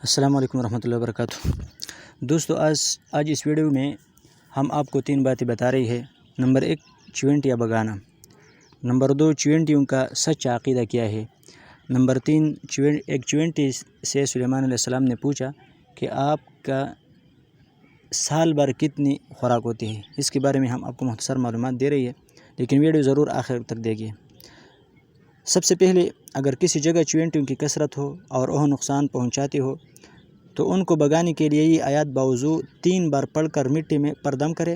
السلام علیکم ورحمۃ اللہ وبرکاتہ۔ دوستو آج اس ویڈیو میں ہم آپ کو 3 باتیں بتا رہی ہے۔ نمبر 1 چونٹیاں بگانا، نمبر 2 چونٹیوں کا سچا عقیدہ کیا ہے، نمبر 3 ایک چونٹی سے سلیمان علیہ السلام نے پوچھا کہ آپ کا سال بھر کتنی خوراک ہوتی ہے۔ اس کے بارے میں ہم آپ کو مختصر معلومات دے رہی ہے، لیکن ویڈیو ضرور آخر تک دیکھیے۔ سب سے پہلے اگر کسی جگہ چونٹیوں کی کثرت ہو اور وہ نقصان پہنچاتی ہو تو ان کو بگانے کے لیے یہ آیات باوضو 3 بار پڑھ کر مٹی میں پردم کرے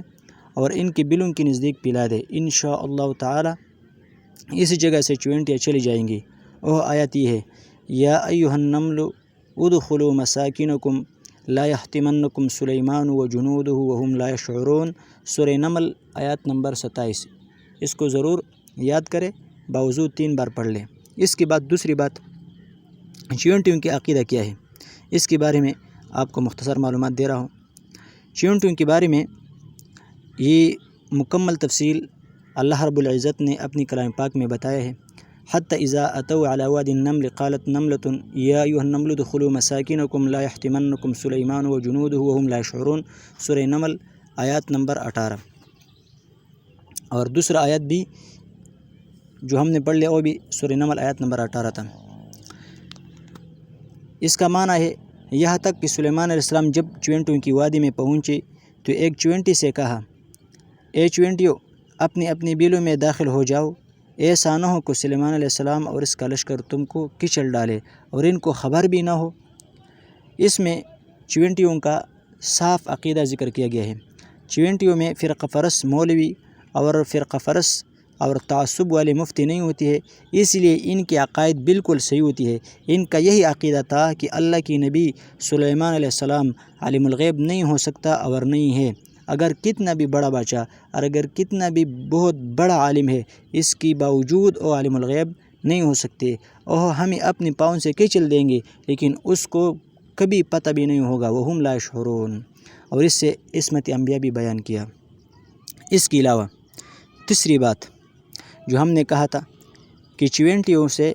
اور ان کی بلوں کے نزدیک پلا دے۔ انشاءاللہ تعالی اسی جگہ سے چونٹیاں چلی جائیں گی۔ وہ آیات یہ ہے، یا ایھا النمل ادخلوا مساکنکم لا یحطمنکم سلیمان وجنودہ وہم لا یشعرون۔ سورہ نمل آیات نمبر 27۔ اس کو ضرور یاد کرے، باوضو 3 بار پڑھ لیں۔ اس کے بعد دوسری بات، چونٹیوں کے عقیدہ کیا ہے، اس کے بارے میں آپ کو مختصر معلومات دے رہا ہوں۔ چونٹیوں کے بارے میں یہ مکمل تفصیل اللہ رب العزت نے اپنی کلام پاک میں بتایا ہے۔ حتی اذا اتوا علی وادی النمل قالت نملۃ یا ایھا النمل ادخلوا مساکنکم لا یحطمنکم سلیمان وجنودہ وہم لا یشعرون۔ سورہ نمل آیات نمبر 18۔ اور دوسرا آیت بھی جو ہم نے پڑھ لیا وہ بھی سورہ نمل آیت نمبر 18 تھا۔ اس کا معنی ہے یہاں تک کہ سلیمان علیہ السلام جب چونٹیوں کی وادی میں پہنچے تو ایک چونٹی سے کہا، اے چونٹیوں اپنی اپنی بیلوں میں داخل ہو جاؤ، ایسا نہ ہو کہ سلیمان علیہ السلام اور اس کا لشکر تم کو کچل ڈالے اور ان کو خبر بھی نہ ہو۔ اس میں چونٹیوں کا صاف عقیدہ ذکر کیا گیا ہے۔ چونٹیوں میں فرقہ پرست مولوی اور فرقہ پرست اور تعصب والے مفتی نہیں ہوتی ہے، اس لیے ان کے عقائد بالکل صحیح ہوتی ہے۔ ان کا یہی عقیدہ تھا کہ اللہ کی نبی سلیمان علیہ السلام عالم الغیب نہیں ہو سکتا اور نہیں ہے۔ اگر کتنا بھی بڑا بادشاہ اور اگر کتنا بھی بہت بڑا عالم ہے، اس کی باوجود وہ عالم الغیب نہیں ہو سکتے۔ وہ ہمیں اپنے پاؤں سے کچل دیں گے لیکن اس کو کبھی پتہ بھی نہیں ہوگا، وہم لا یشعرون۔ اور اس سے عصمت انبیاء بھی بیان کیا۔ اس کے علاوہ تیسری بات جو ہم نے کہا تھا کہ چونٹیوں سے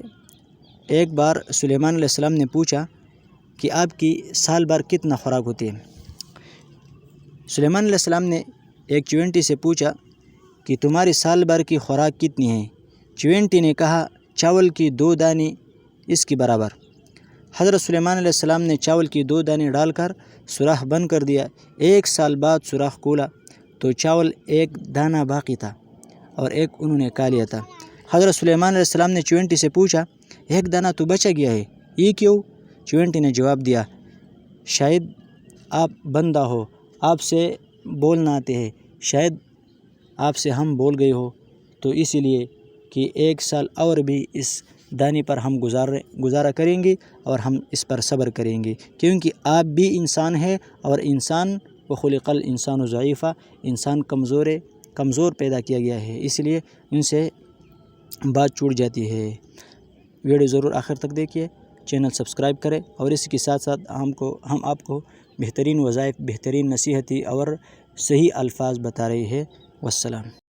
ایک بار سلیمان علیہ السلام نے پوچھا کہ آپ کی سال بھر کتنا خوراک ہوتی ہے۔ سلیمان علیہ السلام نے ایک چونٹی سے پوچھا کہ تمہاری سال بھر کی خوراک کتنی ہے؟ چونٹی نے کہا چاول کی 2 دانے اس کی برابر۔ حضرت سلیمان علیہ السلام نے چاول کی 2 دانے ڈال کر سوراخ بند کر دیا۔ 1 سال بعد سوراخ کھولا تو چاول 1 دانہ باقی تھا اور 1 انہوں نے کھا لیا تھا۔ حضرت سلیمان علیہ السلام نے چونٹی سے پوچھا 1 دانہ تو بچا گیا ہے، یہ کیوں؟ چونٹی نے جواب دیا، شاید آپ بندہ ہو، آپ سے بولنا آتے ہیں، شاید آپ سے ہم بول گئے ہو، تو اسی لیے کہ 1 سال اور بھی اس دانے پر ہم گزارا کریں گے اور ہم اس پر صبر کریں گے، کیونکہ آپ بھی انسان ہے اور انسان وخلق الانسان ضعیفا، انسان کمزور پیدا کیا گیا ہے، اس لیے ان سے بات چھوٹ جاتی ہے۔ ویڈیو ضرور آخر تک دیکھیے، چینل سبسکرائب کریں اور اس کے ساتھ ساتھ ہم آپ کو بہترین وظائف، بہترین نصیحتی اور صحیح الفاظ بتا رہے ہیں۔ والسلام۔